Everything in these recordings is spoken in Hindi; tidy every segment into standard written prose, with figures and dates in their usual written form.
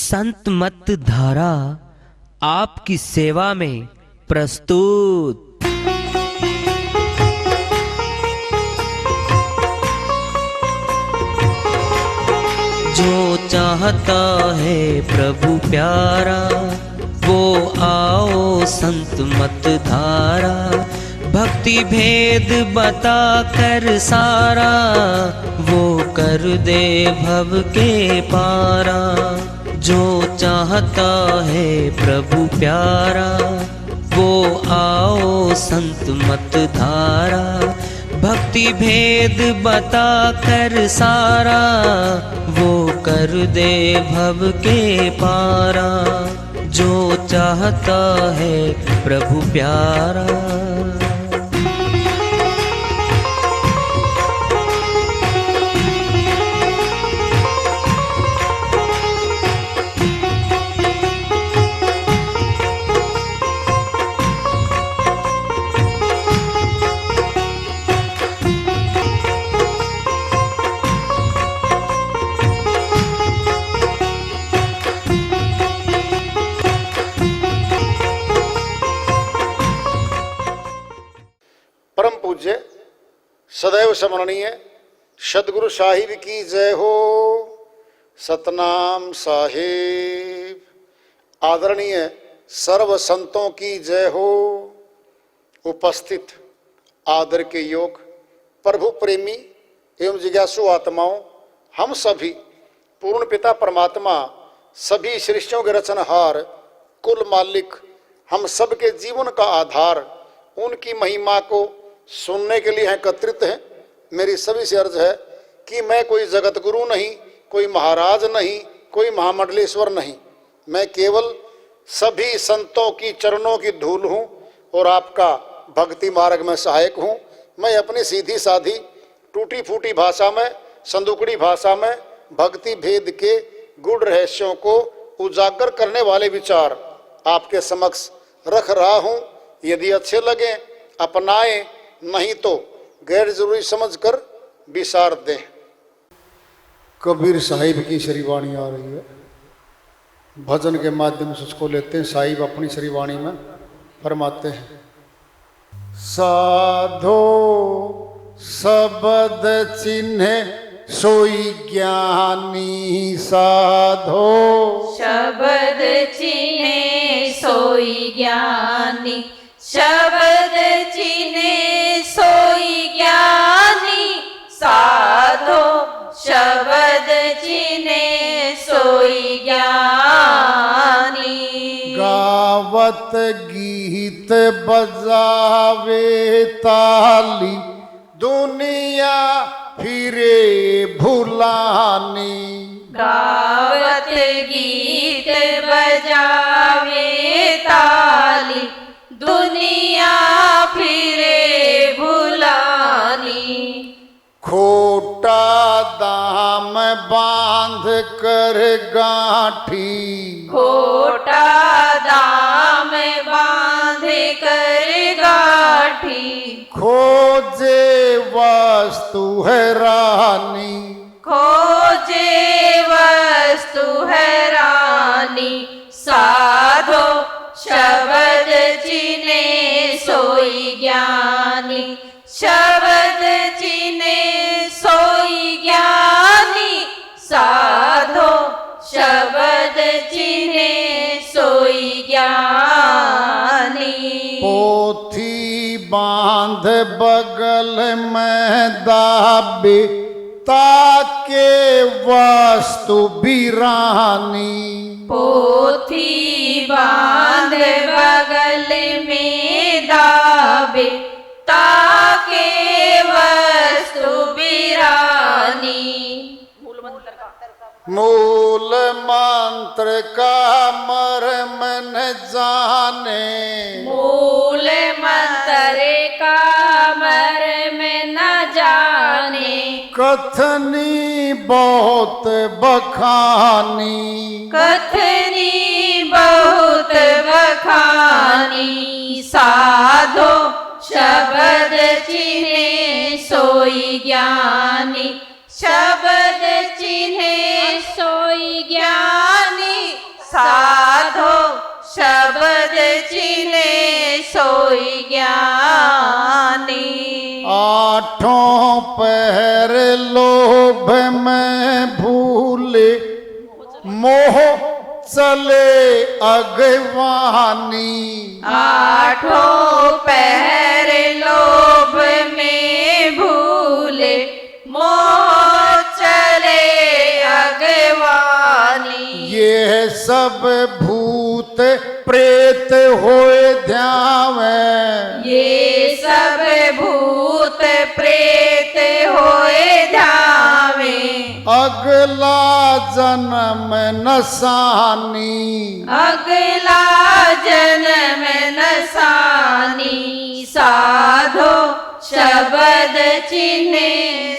संत मत धारा आपकी सेवा में प्रस्तुत। जो चाहता है प्रभु प्यारा वो आओ संत मत धारा। भक्ति भेद बता कर सारा वो कर दे भव के पारा। जो चाहता है प्रभु प्यारा वो आओ संत मत धारा। भक्ति भेद बता कर सारा वो कर दे भव के पारा। जो चाहता है प्रभु प्यारा। परम पूज्य सदैव स्मरणीय सदगुरु साहिब की जय हो। सतनाम साहिब। आदरणीय सर्व संतों की जय हो। उपस्थित आदर के योग प्रभु प्रेमी एवं जिज्ञासु आत्माओं, हम सभी पूर्ण पिता परमात्मा सभी सृष्टियों के रचनहार कुल मालिक हम सबके जीवन का आधार उनकी महिमा को सुनने के लिए एकत्रित हैं। मेरी सभी से अर्ज है कि मैं कोई जगत गुरु नहीं, कोई महाराज नहीं, कोई महामंडलेश्वर नहीं। मैं केवल सभी संतों की चरणों की धूल हूँ और आपका भक्ति मार्ग में सहायक हूँ। मैं अपनी सीधी साधी टूटी फूटी भाषा में, संदुकड़ी भाषा में भक्ति भेद के गूढ़ रहस्यों को उजागर करने वाले विचार आपके समक्ष रख रहा हूँ। यदि अच्छे लगे अपनाएं, नहीं तो गैर जरूरी समझकर विसार दें। कबीर साहिब की श्रीवाणी आ रही है, भजन के माध्यम से उसको लेते हैं। साहिब अपनी श्रीवाणी में फरमाते हैं, साधो शब्द चिन्ह सोई ज्ञानी। साधो शब्द चिन्ह सोई ज्ञानी। शब्द चिन्ह सोई ज्ञानी। साधो शब्द चिन्ह सोई ज्ञानी। गावत गीत बजावे ताली दुनिया फिरे भुलानी। गावत गीत बजावे ताली दुनिया फिरे भुलानी। खोटा दाम बांध कर गांठी। खोटा दाम बांध कर गाठी। खोजे वस्तु हैरानी। खोजे वस्तु हैरानी। साधो शब्द चिन्ह सोई ज्ञानी। शब्द चिन्ह सोई ज्ञानी। साधो शब्द चिन्ह सोई ज्ञानी। पोथी बांध बगल में दाबे ताके वस्तु बिरानी। पोथी बांध बगल में दाबे ताके वस्तु बिरानी। मूल मंत्र का मर्म न जाने। मूल मंत्र का मर्म न जाने। कथनी बहुत बखानी। कथनी बहुत बखानी। साधो शब्द चिन्ह सोई ज्ञानी। शब्द चिन्ह सोई ज्ञानी। साधो शब्द चिन्हे सोई ज्ञानी। आठों पहर लोभ में भूले मोह चले अगवानी। आठों पहर लोभ में भूले मोह चले अगवानी। ये सब भूत प्रेत होए ध्यावे। ये सब भूत प्रेत होए धावे। अगला जन्म नसानी। अगला जन्म नसानी। साधो शब्द चिन्हे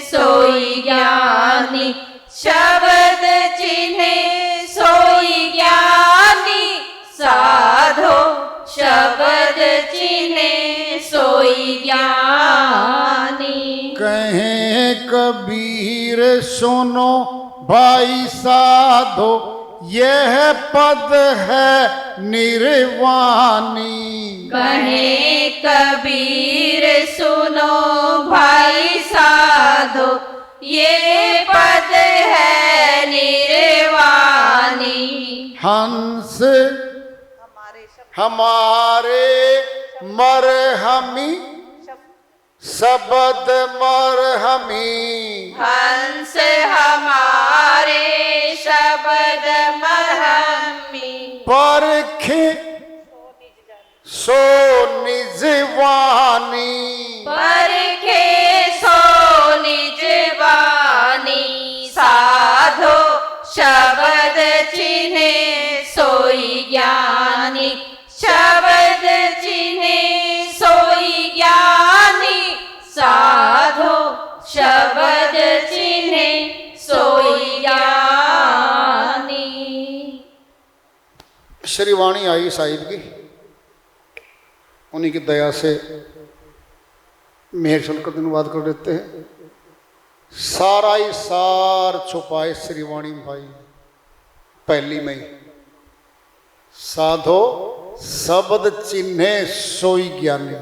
सोई ज्ञानी। शब्द चिन्हे सोई ज्ञानी। साधो शब्द चिन्हे सोई ज्ञानी। कहें कबीर सुनो भाई साधो यह पद है निर्वाणी। कहे कबीर सुनो भाई साधो ये पद है निर्वाणी। हंस हमारे मरहमी शब्द मरहमी। हंस हमारे शब्द मरहमी। परखे सो निजवानी। परखे सो निजवानी। साधो शब्द चिन्हे सोई ज्ञानी। शब्द चिन्हे सोई ज्ञानी। साधो शब्द चिन्हे सोई ज्ञानी। श्री वाणी आई साहिब की, उन्हीं की दया से मेहर चलकर धन्यवाद कर देते हैं। सारा ही सार छुपाए श्री वाणी भाई पहली में ही। साधो शब्द चिन्हे सोई ज्ञानी।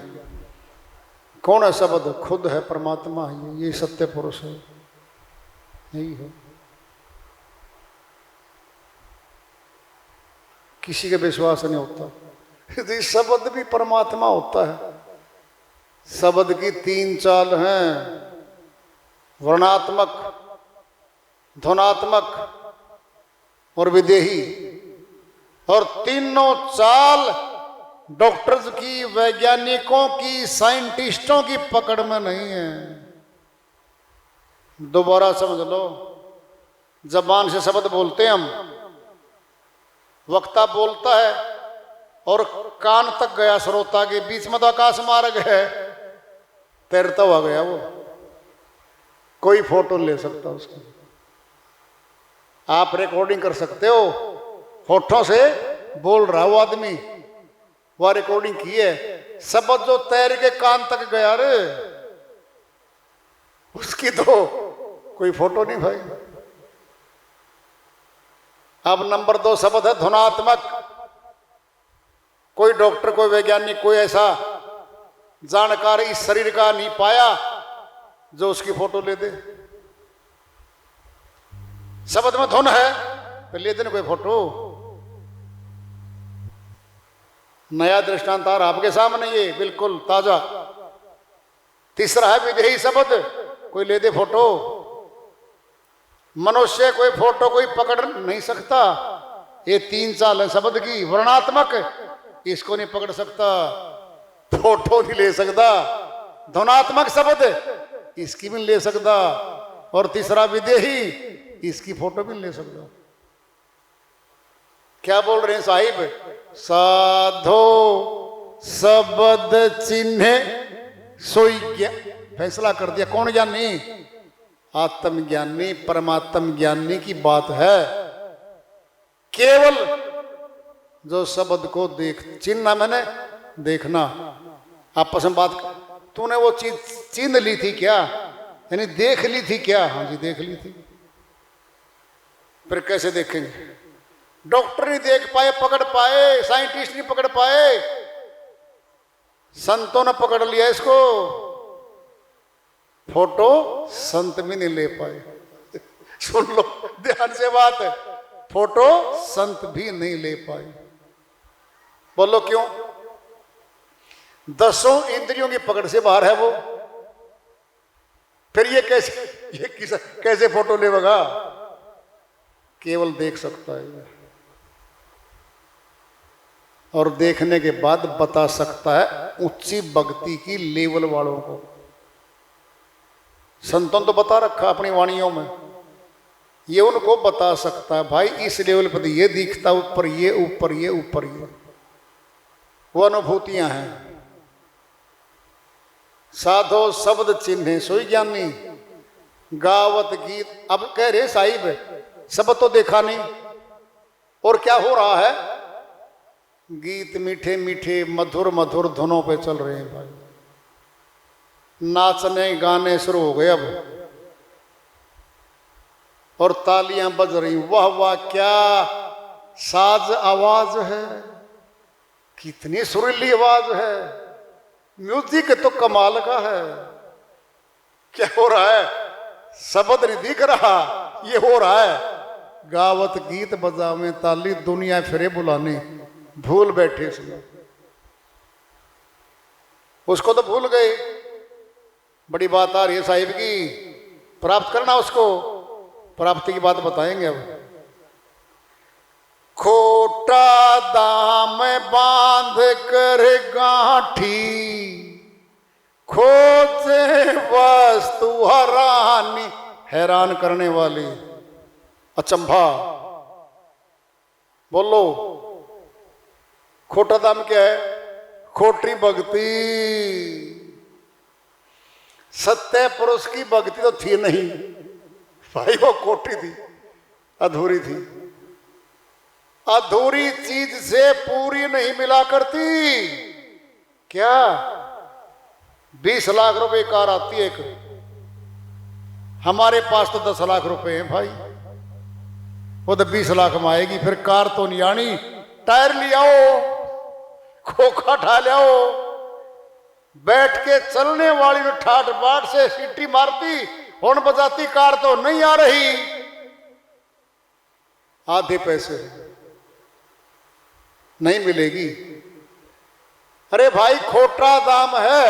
कौन है शब्द? खुद है, परमात्मा है, ये सत्य पुरुष है, यही है। किसी के विश्वास नहीं होता, यदि शब्द भी परमात्मा होता है। शब्द की तीन चाल हैं, वर्णात्मक, ध्वनात्मक और विदेही। और तीनों चाल डॉक्टर्स की, वैज्ञानिकों की, साइंटिस्टों की पकड़ में नहीं है। दोबारा समझ लो, जबान से शब्द बोलते हैं हम, वक्ता बोलता है और कान तक गया श्रोता के, बीच में तो आकाश मार्ग है, तैरता हुआ गया वो, कोई फोटो ले सकता उसकी। आप रिकॉर्डिंग कर सकते हो, होठों से बोल रहा वो आदमी, वह रिकॉर्डिंग की है। शब्द जो तैर के कान तक गया रे, उसकी तो कोई फोटो नहीं भाई। अब नंबर 2 शब्द है ध्वनात्मक। कोई डॉक्टर, कोई वैज्ञानिक, कोई ऐसा जानकार इस शरीर का नहीं पाया जो उसकी फोटो ले दे। शब्द में धुन है तो ले दे कोई फोटो। नया दृष्टांत आ रहा आपके सामने, ये बिल्कुल ताजा। तीसरा है विदेही शब्द, कोई ले दे फोटो। मनुष्य कोई फोटो कोई पकड़ नहीं सकता। ये तीन चाल है शब्द की। वर्णात्मक, इसको नहीं पकड़ सकता, फोटो नहीं ले सकता। ध्वनात्मक शब्द, इसकी भी नहीं ले सकता। और तीसरा विदेही, इसकी फोटो भी नहीं ले सकता। क्या बोल रहे हैं साहिब? साधो शब्द चिन्हे सोई फैसला कर दिया। कौन ज्ञानी? आत्मज्ञानी, परमात्म ज्ञानी की बात है। केवल जो शब्द को देख, चिन्हना मैंने देखना। आपस में बात, तूने वो चीज चिन्ह ली थी क्या, यानी देख ली थी क्या? हाँ जी देख ली थी। फिर कैसे देखेंगे? डॉक्टर नहीं देख पाए, पकड़ पाए, साइंटिस्ट नहीं पकड़ पाए, संतों ने पकड़ लिया इसको। फोटो संत भी नहीं ले पाए। सुन लो ध्यान से बात है, फोटो संत भी नहीं ले पाए। बोलो क्यों? 10 इंद्रियों की पकड़ से बाहर है वो। फिर ये कैसे फोटो लेगा? केवल देख सकता है और देखने के बाद बता सकता है ऊंची भक्ति की लेवल वालों को। संतों तो बता रखा अपनी वाणियों में, ये उनको बता सकता है भाई इस लेवल पर ये दिखता, ऊपर ये, ऊपर ये, ऊपर ये। वो अनुभूतियां हैं। साधो शब्द चिन्हे सोई ज्ञानी, गावत गीत। अब कह रहे साहिब शब्द तो देखा नहीं, और क्या हो रहा है? गीत मीठे मीठे मधुर मधुर धुनों पे चल रहे हैं भाई। नाचने गाने शुरू हो गए अब, और तालियां बज रही। वाह वाह, क्या साज आवाज है, कितनी सुरीली आवाज है, म्यूजिक तो कमाल का है। क्या हो रहा है? शब्द नहीं दिख रहा, ये हो रहा है गावत गीत बजावे ताली, दुनिया फिरे बुलाने। भूल बैठे इसमें, उसको तो भूल गए। बड़ी बात आ रही है साहिब की, प्राप्त करना उसको। प्राप्ति की बात बताएंगे अब। खोटा दाम बांध कर गांठी, खोजे वस्तु हरानी। हैरान करने वाली, अचंभा। बोलो खोटा दाम क्या है? खोटी भक्ति। सत्य पुरुष की भक्ति तो थी नहीं भाई, वो खोटी थी, अधूरी थी। अधूरी चीज से पूरी नहीं मिला करती। क्या 20 लाख रुपए कार आती है एक, हमारे पास तो 10 लाख रुपए हैं भाई, वो तो 20 लाख में आएगी। फिर कार तो नहीं आनी, टायर ले आओ, खोखा ठा ले आओ, बैठ के चलने वाली में ठाट बाट से सीटी मारती, हॉर्न बजाती कार तो नहीं आ रही। आधे पैसे नहीं मिलेगी। अरे भाई खोटा दाम है,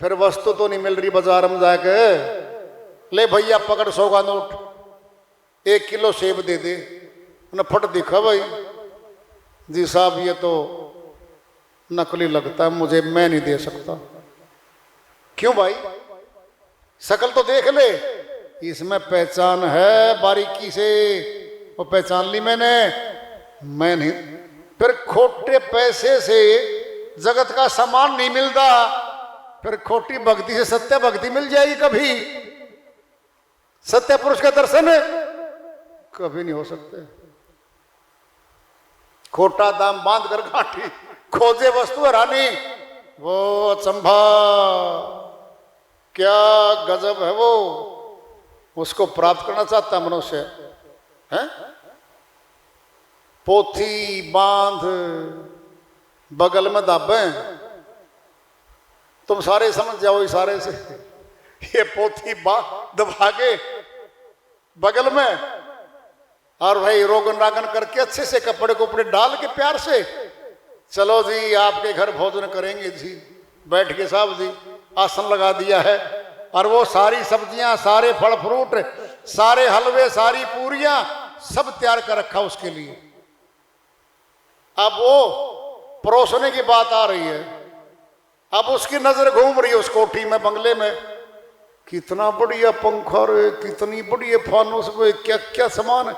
फिर वस्तु तो नहीं मिल रही बाजार में जाके। ले भैया पकड़ 100 का नोट, 1 किलो सेब दे दे। न फट दिखा भाई, जी साहब ये तो नकली लगता है मुझे, मैं नहीं दे सकता। क्यों भाई? शकल तो देख ले, इसमें पहचान है बारीकी से, वो पहचान ली मैंने, मैं नहीं। फिर खोटे पैसे से जगत का सामान नहीं मिलता, फिर खोटी भक्ति से सत्य भक्ति मिल जाएगी कभी? सत्य पुरुष का दर्शन कभी नहीं हो सकते। खोटा दाम बांध कर गांठी, खोजे वस्तु हरानी। वो अचंभा, क्या गजब है वो। उसको प्राप्त करना चाहता मनुष्य है। पोथी बांध बगल में दाबे, तुम सारे समझ जाओ इशारे से। ये पोथी दबा के बगल में, और भाई रोगन रागन करके अच्छे से कपड़े कपड़े डाल के प्यार से, चलो जी आपके घर भोजन करेंगे जी, बैठ के साहब जी आसन लगा दिया है, और वो सारी सब्जियां, सारे फल फ्रूट, सारे हलवे, सारी पूरियां सब तैयार कर रखा उसके लिए। अब वो परोसने की बात आ रही है, अब उसकी नजर घूम रही है उस कोठी में, बंगले में। कितना बढ़िया पंखा रे, कितनी बढ़िया फानूस, क्या क्या सामान है।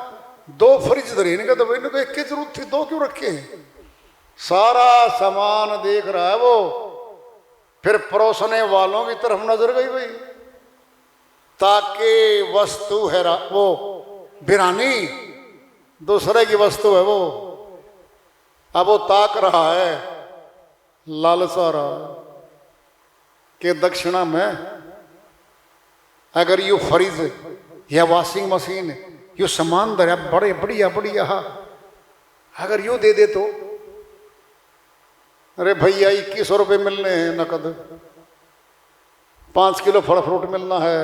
2 फ्रिज धरे इनका, तो भाई एक की जरूरत थी, 2 क्यों रखे हैं? सारा सामान देख रहा है वो। फिर परोसने वालों की तरफ नजर गई भाई, ताकि वस्तु है वो बिरानी, दूसरे की वस्तु है वो। अब वो ताक रहा है, लालसा रहा है कि दक्षिणा में अगर यू फ्रिज या वॉशिंग मशीन यो सामान धरा बड़े बढ़िया बढ़िया, अगर यो दे दे तो, अरे भैया 2100 रुपये मिलने हैं नकद, 5 किलो फल फ्रूट मिलना है।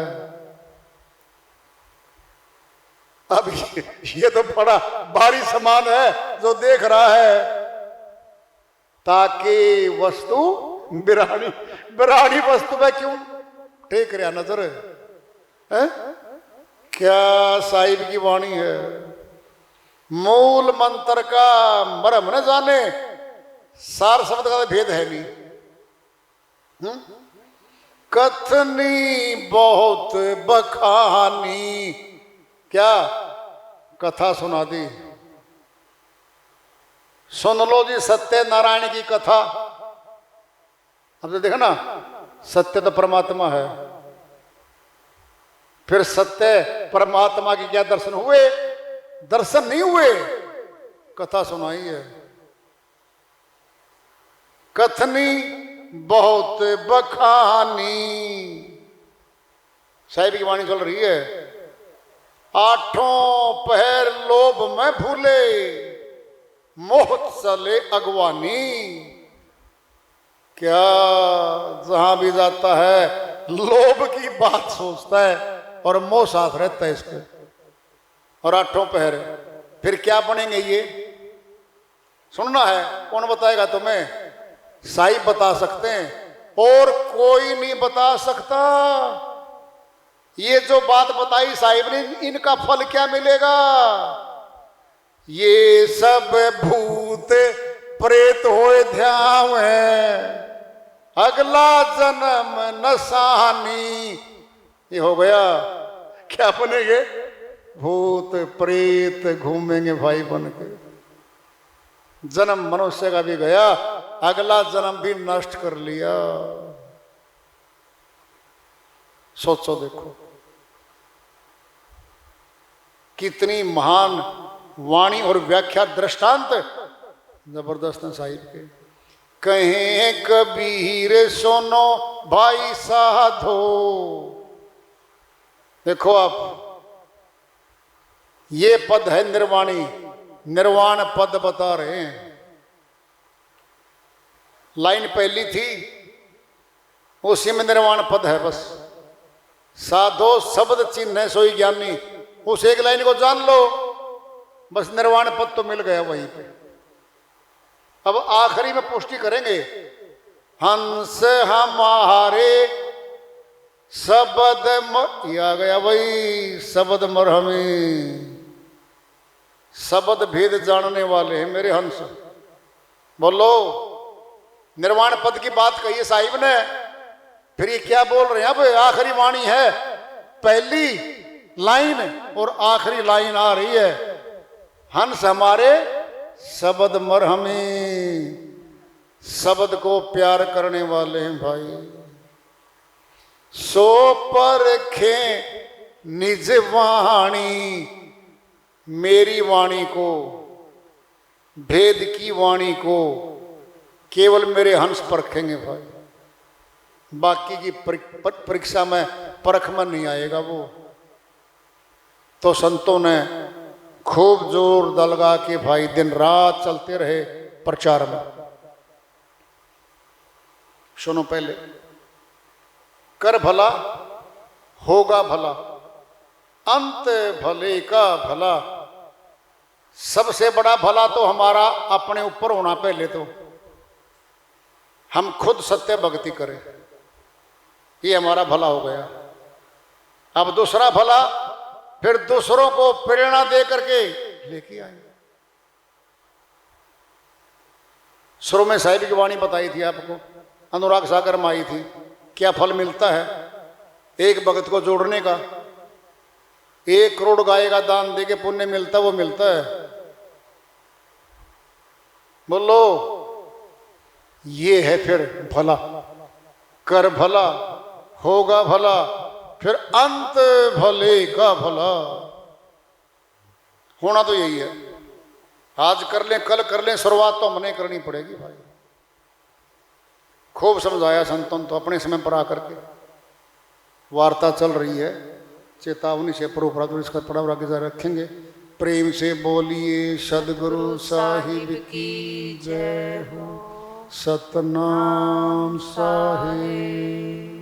अब ये तो बड़ा भारी सामान है जो देख रहा है, ताकि वस्तु बिरानी वस्तु में क्यों टेक रहा नजर है? क्या साहिब की वाणी है, मूल मंत्र का मरम न जाने, सार शब्द का भेद है नहीं। कथनी बहुत बखानी, क्या कथा सुना दी, सुन लो जी सत्यनारायण की कथा। अब तो देखा ना, सत्य तो परमात्मा है, फिर सत्य परमात्मा के क्या दर्शन हुए? दर्शन नहीं हुए, कथा सुनाई है। कथनी बहुत बखानी, साहिब की वाणी चल रही है। 8 पहर लोभ में भूले, मोह चले अगवानी। क्या जहां भी जाता है लोभ की बात सोचता है और मोह साथ रहता है इसके, और 8 पहर। फिर क्या बनेंगे ये? सुनना है, कौन बताएगा तुम्हें? साहिब बता सकते हैं, और कोई नहीं बता सकता। ये जो बात बताई साहिब ने, इनका फल क्या मिलेगा? ये सब भूत प्रेत होए ध्यान है, अगला जन्म नसानी। ये हो गया, क्या बनेंगे? भूत प्रेत घूमेंगे भाई बन के। जन्म मनुष्य का भी गया, अगला जन्म भी नष्ट कर लिया। सोचो देखो, कितनी महान वाणी और व्याख्या दृष्टांत जबरदस्त है साहिब के। कहें कबीर सुनो भाई साधो, देखो आप, ये पद है निर्वाणी, निर्वाण पद बता रहे हैं। लाइन पहली थी, उसी में निर्वाण पद है बस। साधो शब्द चिन्ह सोई ज्ञानी, उस एक लाइन को जान लो, बस निर्वाण पद तो मिल गया वहीं पे। अब आखिरी में पुष्टि करेंगे, हंस हमारे शब्द ये आ गया वही, शब्द मरहमे, शब्द भेद जानने वाले हैं मेरे हंस। बोलो, निर्वाण पद की बात कही है साहिब ने, फिर ये क्या बोल रहे हैं? अब आखिरी वाणी है, पहली लाइन और आखिरी लाइन आ रही है, हंस हमारे शब्द मरहमे, शब्द को प्यार करने वाले हैं भाई। सो परखे निज वाणी, मेरी वाणी को, भेद की वाणी को केवल मेरे हंस परखेंगे भाई, बाकी की परीक्षा में परख में नहीं आएगा वो। तो संतों ने खूब जोर दलगा के भाई दिन रात चलते रहे प्रचार में। सुनो पहले, कर भला होगा भला, अंत भले का भला। सबसे बड़ा भला तो हमारा अपने ऊपर होना, पहले तो हम खुद सत्य भक्ति करें, ये हमारा भला हो गया। अब दूसरा भला, फिर दूसरों को प्रेरणा दे करके लेके आए। शुरू में साहिब की वाणी बताई थी आपको, अनुराग सागर में आई थी। क्या फल मिलता है एक भगत को जोड़ने का? 1 करोड़ गाय का दान दे के पुण्य मिलता, वो मिलता है। बोलो, ये है फिर भला। कर भला होगा भला, फिर अंत भले का भला। होना तो यही है, आज कर लें कल कर लें, शुरुआत तो हमने करनी पड़ेगी भाई। खूब समझाया संतों तो, अपने समय पर आकर के वार्ता चल रही है। चेतावनी से प्रभु इसका पड़ाव आगे जारी रखेंगे। प्रेम से बोलिए सदगुरु साहिब की जय हो। सतनाम साहिब।